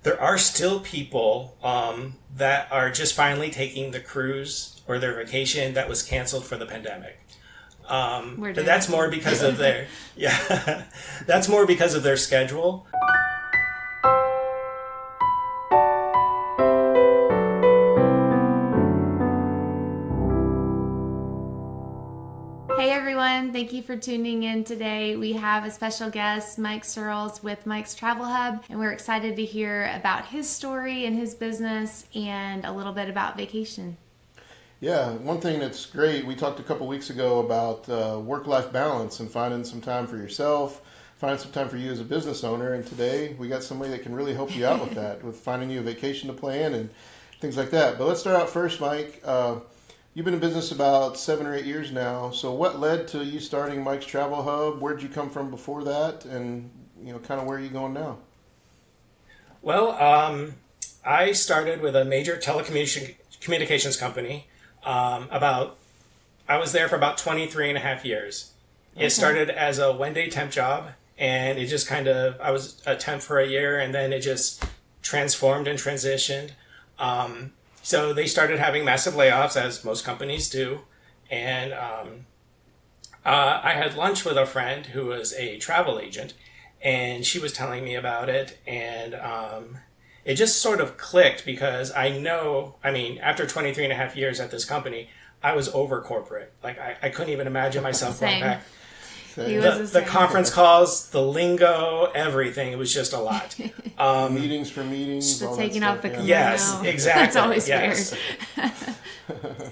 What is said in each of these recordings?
there are still people that are just finally taking the cruise or their vacation that was canceled for the pandemic. But that's more because of their yeah, that's more because of their schedule. Hey everyone, thank you for tuning in today. We have a special guest, Mike Searles with Mike's Travel Hub, and we're excited to hear about his story and his business and a little bit about vacation. Yeah, one thing that's great, we talked a couple weeks ago about work-life balance and finding some time for yourself, finding some time for you as a business owner, and today we got somebody that can really help you out with that, with finding you a vacation to plan and things like that. But let's start out first, Mike. You've been in business about 7 or 8 years now. So what led to you starting Mike's Travel Hub? Where did you come from before that? And, kind of where are you going now? Well, I started with a major telecommunications company. I was there for about 23 and a half years. Okay. It started as a one-day temp job, and it just I was a temp for a year, and then it just transformed and transitioned. So they started having massive layoffs, as most companies do. And I had lunch with a friend who was a travel agent, and she was telling me about it. And it just sort of clicked because after 23 and a half years at this company, I was over corporate. Like, I couldn't even imagine myself going back. The conference calls, the lingo, everything. It was just a lot. Meetings for meetings. The taking off the kimono. Yes, exactly. That's always weird.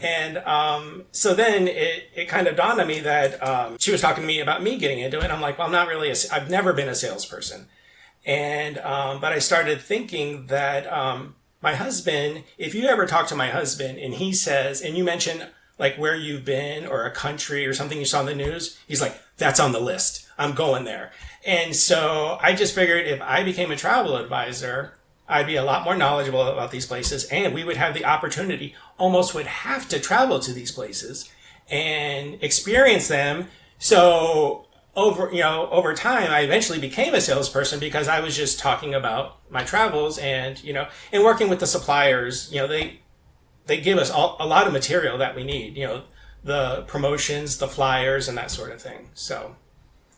And so then it kind of dawned on me that she was talking to me about me getting into it. And I'm like, well, I'm not really I've never been a salesperson. And but I started thinking that my husband, if you ever talk to my husband and he says, and you mention like where you've been or a country or something you saw in the news, he's like, that's on the list. I'm going there. And so I just figured if I became a travel advisor, I'd be a lot more knowledgeable about these places, and we would have the opportunity, almost would have to travel to these places and experience them. So over time, I eventually became a salesperson because I was just talking about my travels and working with the suppliers. They give us a lot of material that we need, the promotions, the flyers, and that sort of thing. So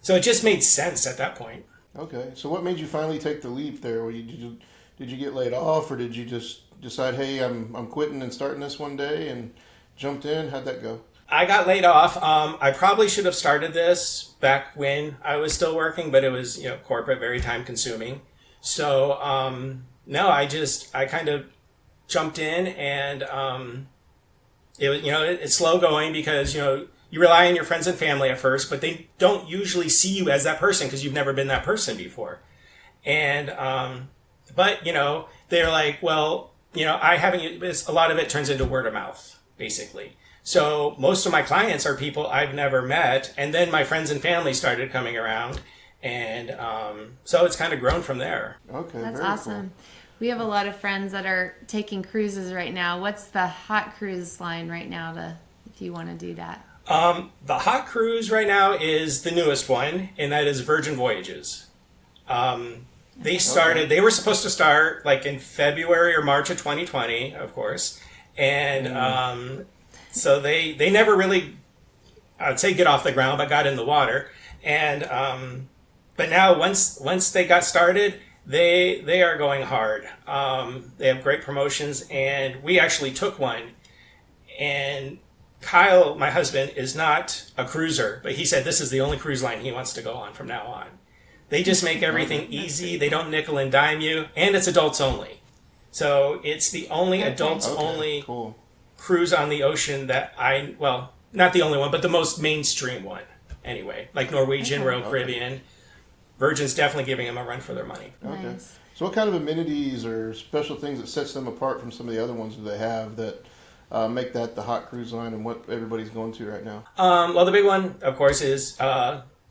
it just made sense at that point. Okay. So what made you finally take the leap there? Did you get laid off, or did you just decide, hey, I'm quitting and starting this one day and jumped in? How'd that go? I got laid off. I probably should have started this back when I was still working, but it was, corporate, very time consuming. So, no, I kind of jumped in, and it was, it's slow going because, you rely on your friends and family at first, but they don't usually see you as that person because you've never been that person before. And, but, they're like, well, a lot of it turns into word of mouth, basically. So most of my clients are people I've never met. And then my friends and family started coming around. And so it's kind of grown from there. Okay, that's very awesome. Cool. We have a lot of friends that are taking cruises right now. What's the hot cruise line right now if you want to do that? The hot cruise right now is the newest one, and that is Virgin Voyages. They were supposed to start like in February or March of 2020, of course. And so they never really, I'd say, get off the ground, but got in the water. And but now once they got started, they are going hard. They have great promotions, and we actually took one. And Kyle, my husband, is not a cruiser, but he said this is the only cruise line he wants to go on from now on. They just make everything easy. They don't nickel and dime you, and it's adults only. So it's the only adults only cruise on the ocean that not the only one, but the most mainstream one anyway. Like Norwegian, Royal Caribbean. Virgin's definitely giving them a run for their money. Okay. Nice. So what kind of amenities or special things that sets them apart from some of the other ones that they have that make that the hot cruise line and what everybody's going to right now? Well, the big one, of course, is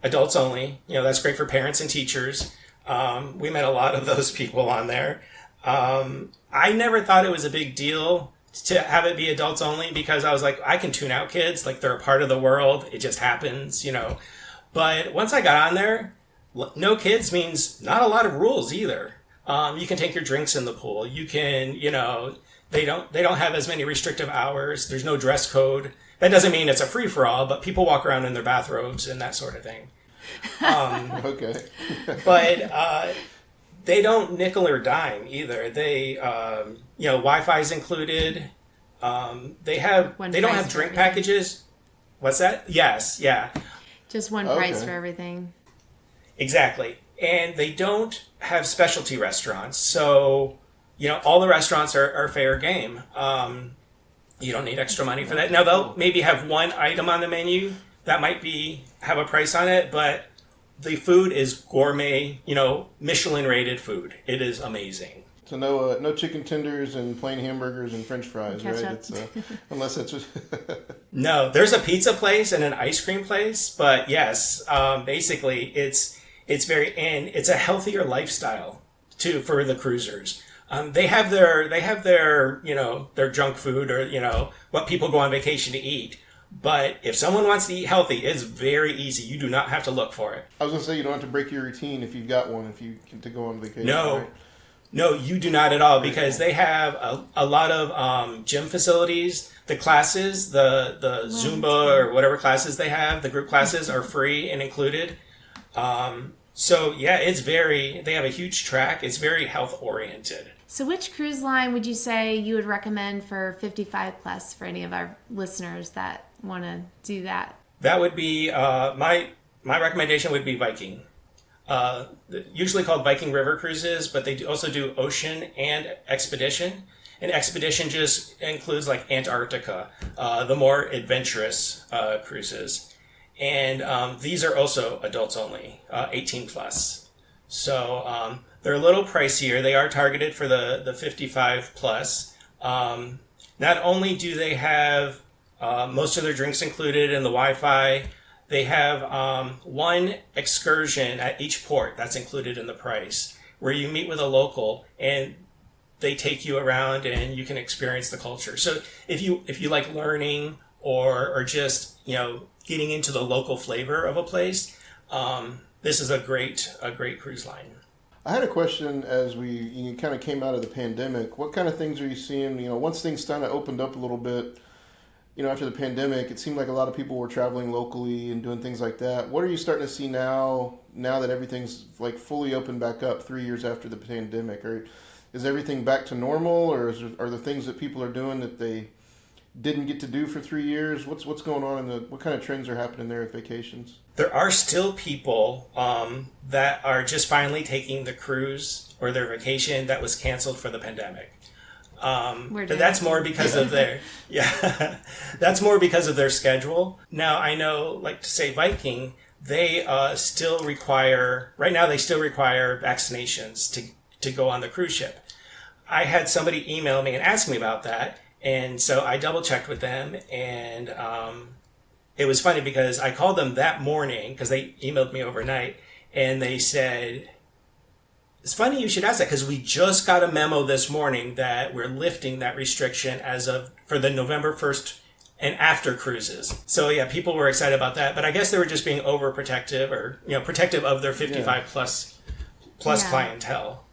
adults only. That's great for parents and teachers. We met a lot of those people on there. I never thought it was a big deal to have it be adults only because I was like, I can tune out kids. Like, they're a part of the world. It just happens, But once I got on there, no kids means not a lot of rules either. You can take your drinks in the pool. You can, they don't have as many restrictive hours. There's no dress code. That doesn't mean it's a free for all, but people walk around in their bathrobes and that sort of thing. Okay. But they don't nickel or dime either. They, Wi-Fi is included. They don't have drink packages. What's that? Yes, yeah. Just one price for everything. Exactly. And they don't have specialty restaurants. So, all the restaurants are fair game. You don't need extra money for that. Now, they'll maybe have one item on the menu that might have a price on it, but the food is gourmet, Michelin rated food. It is amazing. So no chicken tenders and plain hamburgers and French fries, right? It's, unless it's just No, there's a pizza place and an ice cream place, but yes, basically it's it's a healthier lifestyle too for the cruisers. They have their their junk food or what people go on vacation to eat. But if someone wants to eat healthy, it's very easy. You do not have to look for it. I was gonna say you don't have to break your routine if you've got one to go on vacation. No. Right? No, you do not at all, because they have a lot of gym facilities. The classes, the Zumba or whatever classes they have, the group classes are free and included. So yeah, they have a huge track. It's very health oriented. So which cruise line would you say you would recommend for 55 plus for any of our listeners that want to do that? That would be, my recommendation would be Viking. Usually called Viking River Cruises, but they also do ocean and expedition. And expedition just includes like Antarctica, the more adventurous cruises. And these are also adults only, 18 plus. So they're a little pricier. They are targeted for the 55 plus. Not only do they have most of their drinks included in the Wi-Fi, they have one excursion at each port that's included in the price, where you meet with a local and they take you around and you can experience the culture. So if you like learning or just getting into the local flavor of a place, this is a great cruise line. I had a question as you kind of came out of the pandemic. What kind of things are you seeing? Once things kind of opened up a little bit, after the pandemic, it seemed like a lot of people were traveling locally and doing things like that. What are you starting to see now that everything's like fully opened back up 3 years after the pandemic? Or is everything back to normal, or are there things that people are doing that they didn't get to do for 3 years? What's going on what kind of trends are happening there at vacations? There are still people that are just finally taking the cruise or their vacation that was canceled for the pandemic. But that's more because of that's more because of their schedule. Now I know, like to say Viking, they still require vaccinations to go on the cruise ship. I had somebody email me and ask me about that, and so I double checked with them, and it was funny because I called them that morning because they emailed me overnight, and they said, it's funny you should ask that because we just got a memo this morning that we're lifting that restriction for the November 1st and after cruises. So yeah, people were excited about that, but I guess they were just being overprotective or, protective of their 55 plus clientele.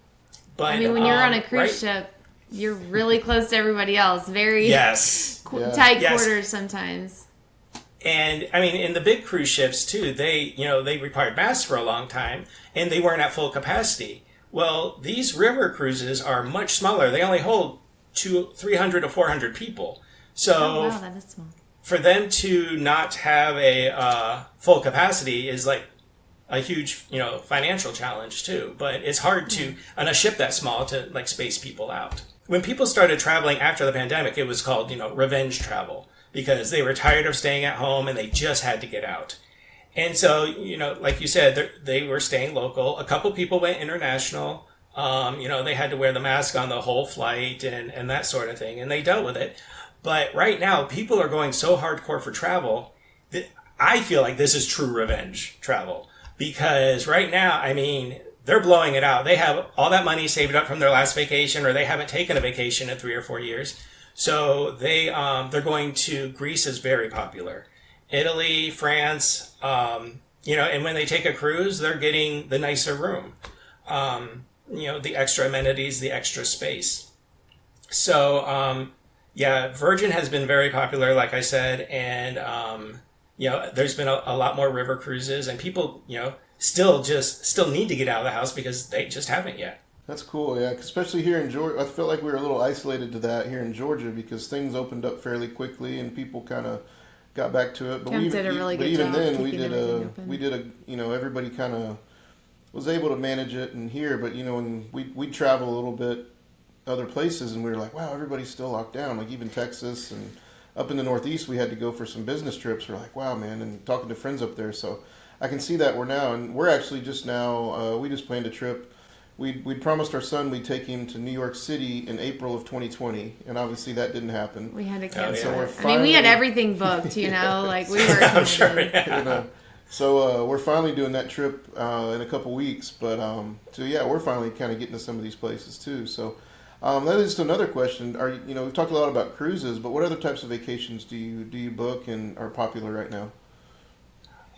But I mean, when you're on a cruise ship, you're really close to everybody else. Very tight quarters sometimes. And I mean, in the big cruise ships too, they required masks for a long time and they weren't at full capacity. Well, these river cruises are much smaller. They only hold 300 to 400 people. So that is small. For them to not have a full capacity is like a huge, financial challenge too. But it's hard on a ship that small to like space people out. When people started traveling after the pandemic, it was called, revenge travel, because they were tired of staying at home and they just had to get out. And so, like you said, they were staying local. A couple people went international. They had to wear the mask on the whole flight and that sort of thing, and they dealt with it. But right now, people are going so hardcore for travel that I feel like this is true revenge travel. Because right now, I mean, they're blowing it out. They have all that money saved up from their last vacation, or they haven't taken a vacation in 3 or 4 years. So they're going to, Greece is very popular. Italy, France, and when they take a cruise, they're getting the nicer room. the extra amenities, the extra space. So, yeah, Virgin has been very popular, like I said, and, there's been a lot more river cruises, and people, still need to get out of the house because they just haven't yet. That's cool, yeah. Especially here in Georgia, I felt like we were a little isolated to that here in Georgia because things opened up fairly quickly and people kind of got back to it. But Kemp did a really good even job then, keeping everything open. everybody kind of was able to manage it in here. But when we'd travel a little bit other places, and we were like, wow, everybody's still locked down. Like even Texas and up in the Northeast, we had to go for some business trips. We're like, wow, man, and talking to friends up there. So I can see that we're actually just now. We just planned a trip. We'd promised our son we'd take him to New York City in April of 2020, and obviously that didn't happen. We had to cancel yeah. it. We had everything booked, like we were. I'm sure, yeah. So we're finally doing that trip in a couple weeks, but we're finally kind of getting to some of these places too. So that is another question. We've talked a lot about cruises, but what other types of vacations do you book and are popular right now?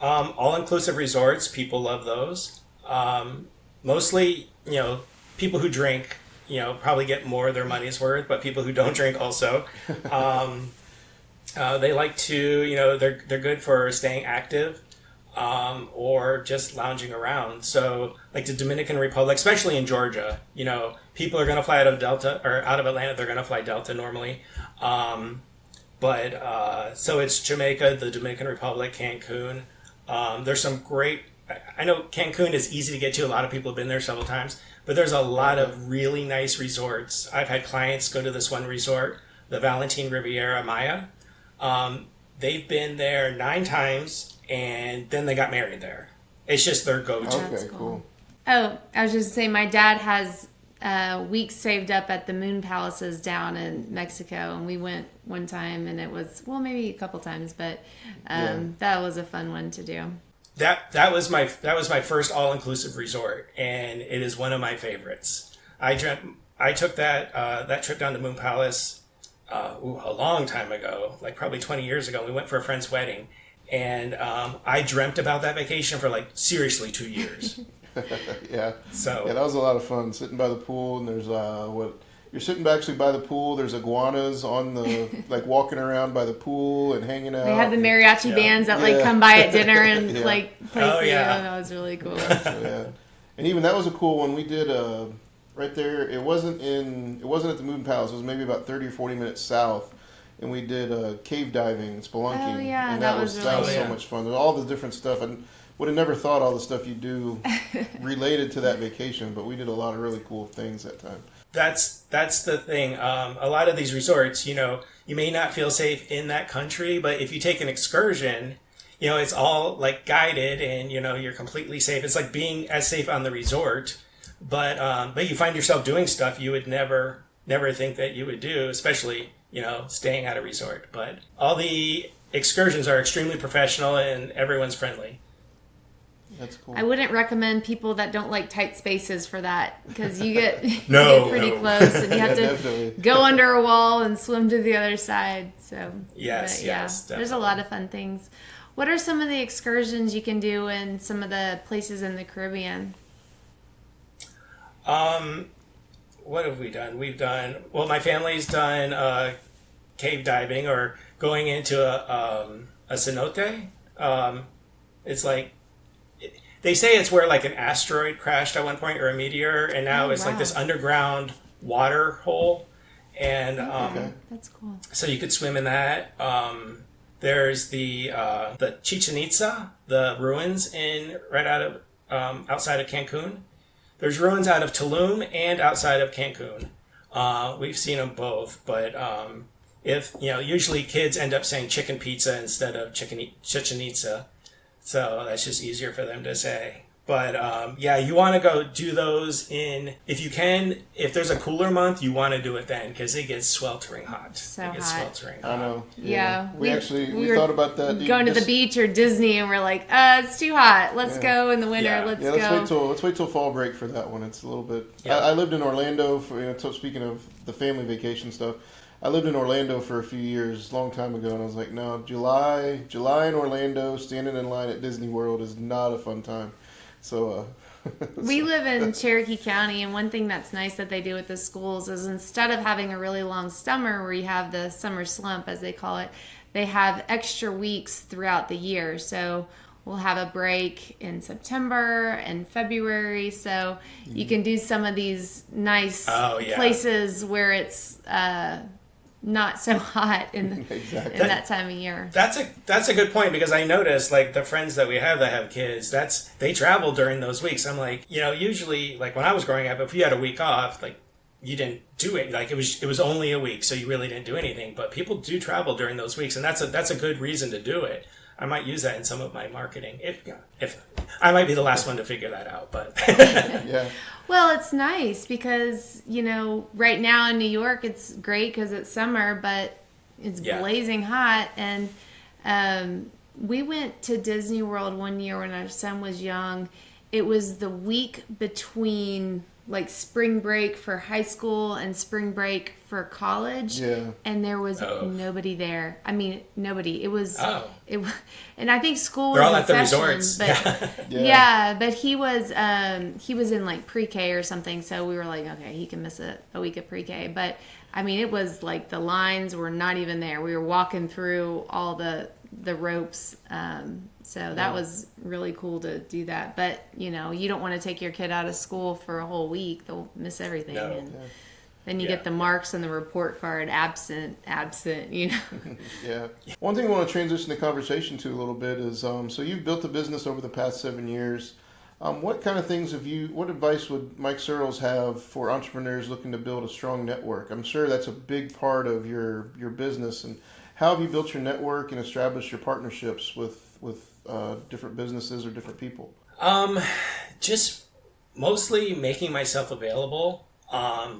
All-inclusive resorts, people love those. Mostly, people who drink, probably get more of their money's worth, but people who don't drink also. They like to, they're good for staying active, or just lounging around. So like the Dominican Republic, especially in Georgia, people are going to fly out of Delta or out of Atlanta. They're going to fly Delta normally. So it's Jamaica, the Dominican Republic, Cancun. There's some great, I know Cancun is easy to get to. A lot of people have been there several times, but there's a lot of really nice resorts. I've had clients go to this one resort, the Valentine Riviera Maya. They've been there 9 times, and then they got married there. It's just their go-to. Okay, cool. Oh, I was just saying, my dad has weeks saved up at the Moon Palaces down in Mexico, and we went one time, and it was, maybe a couple times, but that was a fun one to do. That was my first all-inclusive resort, and it is one of my favorites. I took that trip down to Moon Palace a long time ago, like probably 20 years ago. We went for a friend's wedding, and I dreamt about that vacation for seriously 2 years. Yeah. So that was a lot of fun sitting by the pool, and there's you're sitting actually by the pool. There's iguanas on the walking around by the pool and hanging out. They have the mariachi bands that come by at dinner and play for you. That was really cool. So, and even that was a cool one. We did right there. It wasn't at the Moon Palace. It was maybe about 30 or 40 minutes south, and we did cave diving, spelunking. Oh yeah, and that was so much fun. There's all the different stuff. I would have never thought all the stuff you do related to that vacation, but we did a lot of really cool things that time. That's the thing. A lot of these resorts, you may not feel safe in that country, but if you take an excursion, it's all guided, and you're completely safe. It's like being as safe on the resort, but you find yourself doing stuff you would never think that you would do, especially staying at a resort. But all the excursions are extremely professional, and everyone's friendly. That's cool. I wouldn't recommend people that don't like tight spaces for that, because you get, pretty close, and you have to definitely go under a wall and swim to the other side. So yes, there's a lot of fun things. What are some of the excursions you can do in some of the places in the Caribbean? What have we done? My family's done cave diving, or going into a cenote. It's they say it's where an asteroid crashed at one point, or a meteor, and now it's this underground water hole, and that's cool. So you could swim in that. There's the Chichen Itza, the ruins outside of Cancun. There's ruins out of Tulum and outside of Cancun. We've seen them both, but usually kids end up saying chicken pizza instead of Chichen Itza. So that's just easier for them to say. But you want to go do those if you can. If there's a cooler month, you want to do it then, because it gets sweltering hot. Sweltering hot. I know. Yeah. We thought about that. Going to the beach or Disney, and we're like, it's too hot. Let's go in the winter. Yeah. Let's go. Let's wait till fall break for that one. It's a little bit. Yeah. I lived in Orlando speaking of the family vacation stuff. I lived in Orlando for a few years, a long time ago, and I was like, no, July in Orlando, standing in line at Disney World is not a fun time. So We live in Cherokee County, and one thing that's nice that they do with the schools is instead of having a really long summer where you have the summer slump, as they call it, they have extra weeks throughout the year. So we'll have a break in September and February. So you can do some of these nice places where it's not so hot in that time of year. That's a good point, because I noticed, like, the friends that we have that have kids, they travel during those weeks. I'm like, usually, like, when I was growing up, if you had a week off, like, you didn't do it. Like, it was only a week, so you really didn't do anything. But people do travel during those weeks, and that's a good reason to do it. I might use that in some of my marketing. If I might be the last one to figure that out, but Yeah. Well, it's nice because, right now in New York, it's great because it's summer, but it's blazing hot. And we went to Disney World one year when our son was young. It was the week between like spring break for high school and spring break for college. Yeah. And there was nobody there. I mean, nobody. It was, and I think school they're was all in at the session, resorts. but but he was in like pre-K or something. So we were like, okay, he can miss a week of pre-K. But I mean, it was like the lines were not even there. We were walking through all the ropes. So that was really cool to do that. But, you don't want to take your kid out of school for a whole week. They'll miss everything. No. And then you get the marks on the report card, absent. Yeah. One thing I want to transition the conversation to a little bit is, so you've built a business over the past 7 years. What kind of things what advice would Mike Searles have for entrepreneurs looking to build a strong network? I'm sure that's a big part of your business. And how have you built your network and established your partnerships with different businesses or different people? Just mostly making myself available.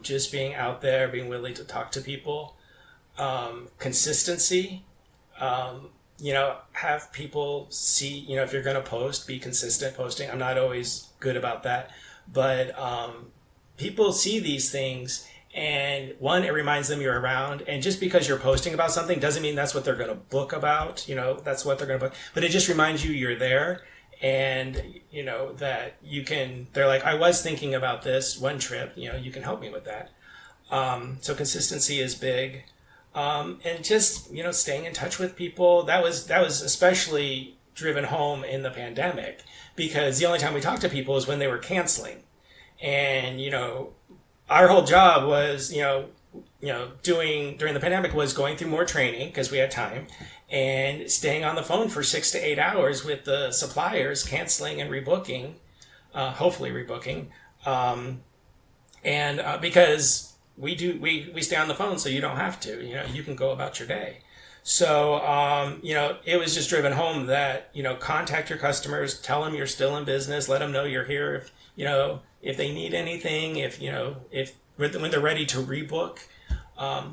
Just being out there, being willing to talk to people. Consistency. Have people see, if you're going to post, be consistent posting. I'm not always good about that, but people see these things. And one, it reminds them you're around. And just because you're posting about something doesn't mean that's what they're going to book about. That's what they're going to book. But it just reminds you you're there. And, that they're like, I was thinking about this one trip, you can help me with that. So consistency is big. And just, staying in touch with people. That was especially driven home in the pandemic, because the only time we talked to people is when they were canceling. And, our whole job was, doing during the pandemic was going through more training because we had time, and staying on the phone for 6 to 8 hours with the suppliers, canceling and rebooking, hopefully rebooking. Because we stay on the phone, so you don't have to, you can go about your day. So, it was just driven home that, contact your customers, tell them you're still in business, let them know you're here. If they need anything, when they're ready to rebook,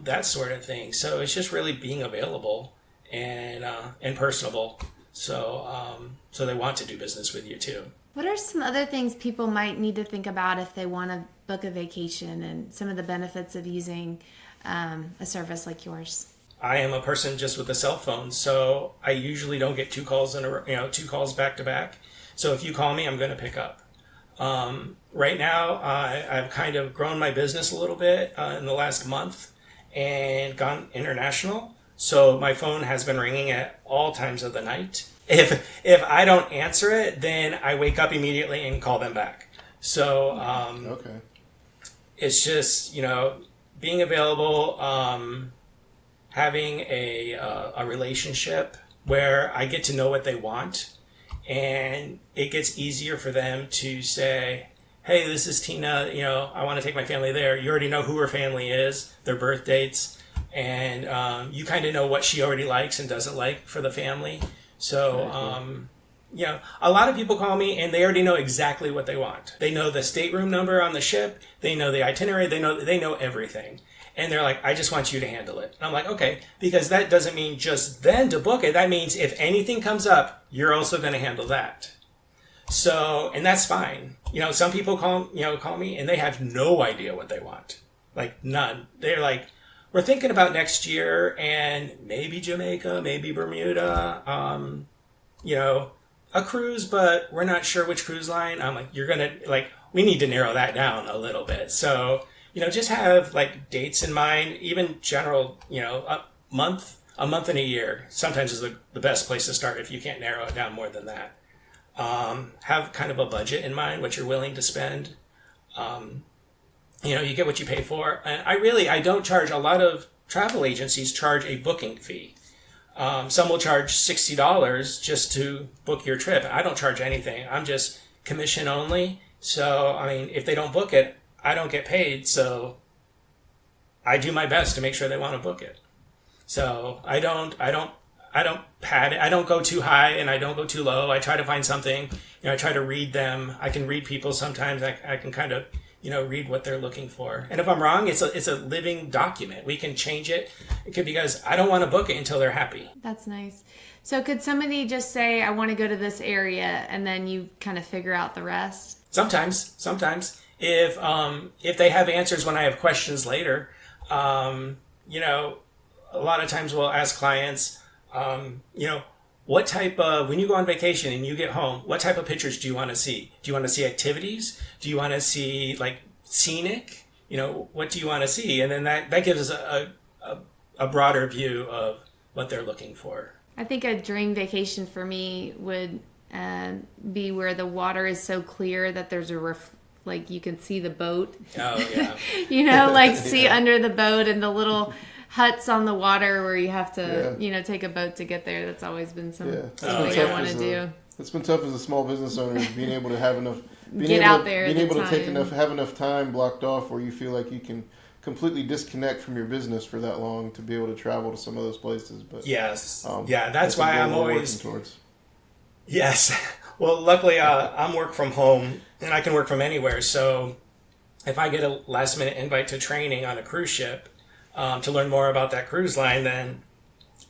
that sort of thing. So it's just really being available and personable. So they want to do business with you too. What are some other things people might need to think about if they want to book a vacation, and some of the benefits of using a service like yours? I am a person just with a cell phone, so I usually don't get two calls back to back. So if you call me, I'm going to pick up. Right now, I've kind of grown my business a little bit in the last month and gone international. So my phone has been ringing at all times of the night. If I don't answer it, then I wake up immediately and call them back. So Okay. It's just, being available, having a relationship where I get to know what they want. And it gets easier for them to say, hey, this is Tina, I want to take my family there. You already know who her family is, their birth dates, and you kind of know what she already likes and doesn't like for the family. So, a lot of people call me and they already know exactly what they want. They know the stateroom number on the ship. They know the itinerary. They know everything. And they're like, I just want you to handle it. And I'm like, okay, because that doesn't mean just then to book it. That means if anything comes up, you're also going to handle that. So, and that's fine. Some people call me and they have no idea what they want. Like none. They're like, we're thinking about next year and maybe Jamaica, maybe Bermuda, a cruise, but we're not sure which cruise line. I'm like, we need to narrow that down a little bit. So, just have like dates in mind, even general, a month and a year sometimes is the best place to start if you can't narrow it down more than that. Have kind of a budget in mind, what you're willing to spend. You get what you pay for. And I don't charge. A lot of travel agencies charge a booking fee. Some will charge $60 just to book your trip. I don't charge anything. I'm just commission only. So, if they don't book it, I don't get paid. So I do my best to make sure they want to book it. So I don't pad it. I don't go too high and I don't go too low. I try to find something, I try to read them. I can read people sometimes. I can kind of, read what they're looking for. And if I'm wrong, it's a living document. We can change it. It could be because I don't want to book it until they're happy. That's nice. So could somebody just say, I want to go to this area, and then you kind of figure out the rest? Sometimes. If they have answers when I have questions later, a lot of times we'll ask clients, what type of, when you go on vacation and you get home, what type of pictures do you want to see? Do you want to see activities? Do you want to see like scenic? What do you want to see? And then that gives us a broader view of what they're looking for. I think a dream vacation for me would be where the water is so clear that there's like you can see the boat. Oh, yeah. See under the boat and the little huts on the water where you have to, take a boat to get there. That's always been something I want to do. It's been tough as a small business owner, being able to have enough, have enough time blocked off where you feel like you can completely disconnect from your business for that long to be able to travel to some of those places. But yes, that's why I'm always working towards. Yes, well, luckily I'm work from home and I can work from anywhere. So if I get a last minute invite to training on a cruise ship, to learn more about that cruise line, then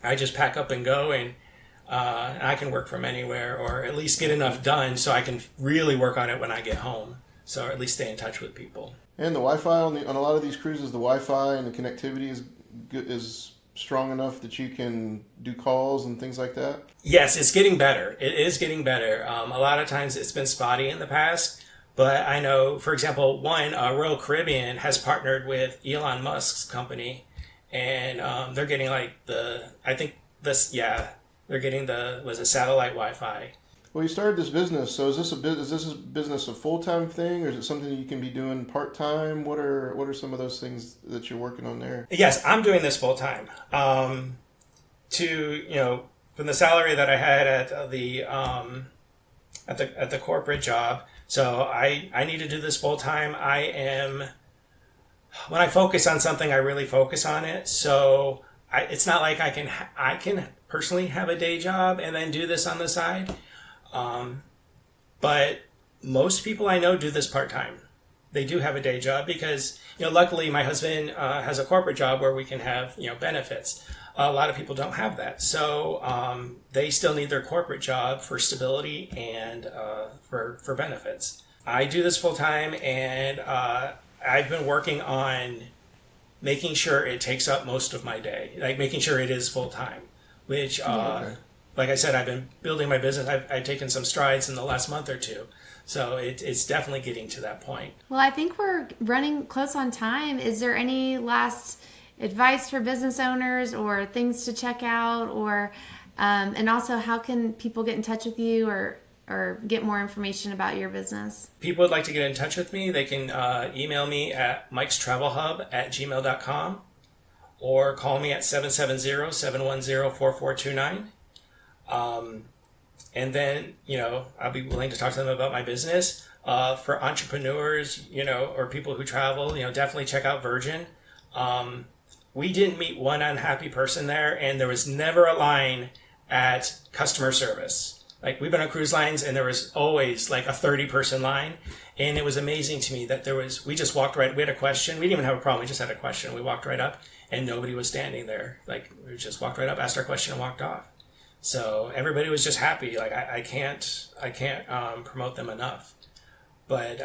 I just pack up and go, and I can work from anywhere, or at least get enough done so I can really work on it when I get home. So at least stay in touch with people. And the Wi-Fi on a lot of these cruises, the Wi-Fi and the connectivity is strong enough that you can do calls and things like that? Yes, it's getting better. It is getting better. A lot of times it's been spotty in the past. But I know, for example, Royal Caribbean has partnered with Elon Musk's company, and they're getting was it satellite Wi-Fi. Well, you started this business, so is this a business a full-time thing, or is it something that you can be doing part-time? What are some of those things that you're working on there? Yes, I'm doing this full-time. From the salary that I had at the corporate job. So I need to do this full time. When I focus on something, I really focus on it. So it's not like I can personally have a day job and then do this on the side. But most people I know do this part time. They do have a day job because, luckily my husband has a corporate job where we can have, benefits. A lot of people don't have that. So they still need their corporate job for stability and for benefits. I do this full time, and I've been working on making sure it takes up most of my day, like making sure it is full time, which, like I said, I've been building my business. I've taken some strides in the last month or two. So it's definitely getting to that point. Well, I think we're running close on time. Is there any last advice for business owners or things to check out, or and also how can people get in touch with you or get more information about your business? People would like to get in touch with me. They can email me at mikestravelhub@gmail.com or call me at 770-710-4429. And then, I'll be willing to talk to them about my business. For entrepreneurs, or people who travel, definitely check out Virgin. We didn't meet one unhappy person there, and there was never a line at customer service. Like, we've been on cruise lines, and there was always like a 30-person line, and it was amazing to me that we just walked right, we had a question, we didn't even have a problem, we just had a question, we walked right up, and nobody was standing there. Like, we just walked right up, asked our question, and walked off. So everybody was just happy. Like, I can't promote them enough. But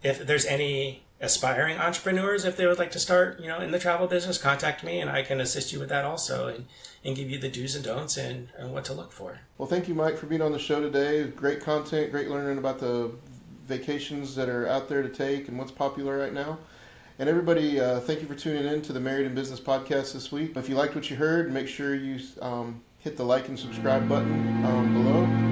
if there's any aspiring entrepreneurs, if they would like to start, in the travel business, contact me and I can assist you with that also, and give you the do's and don'ts and what to look for. Well, thank you, Mike, for being on the show today. Great content, great learning about the vacations that are out there to take and what's popular right now. And everybody, thank you for tuning in to the Married in Business podcast this week. If you liked what you heard, make sure you hit the like and subscribe button below.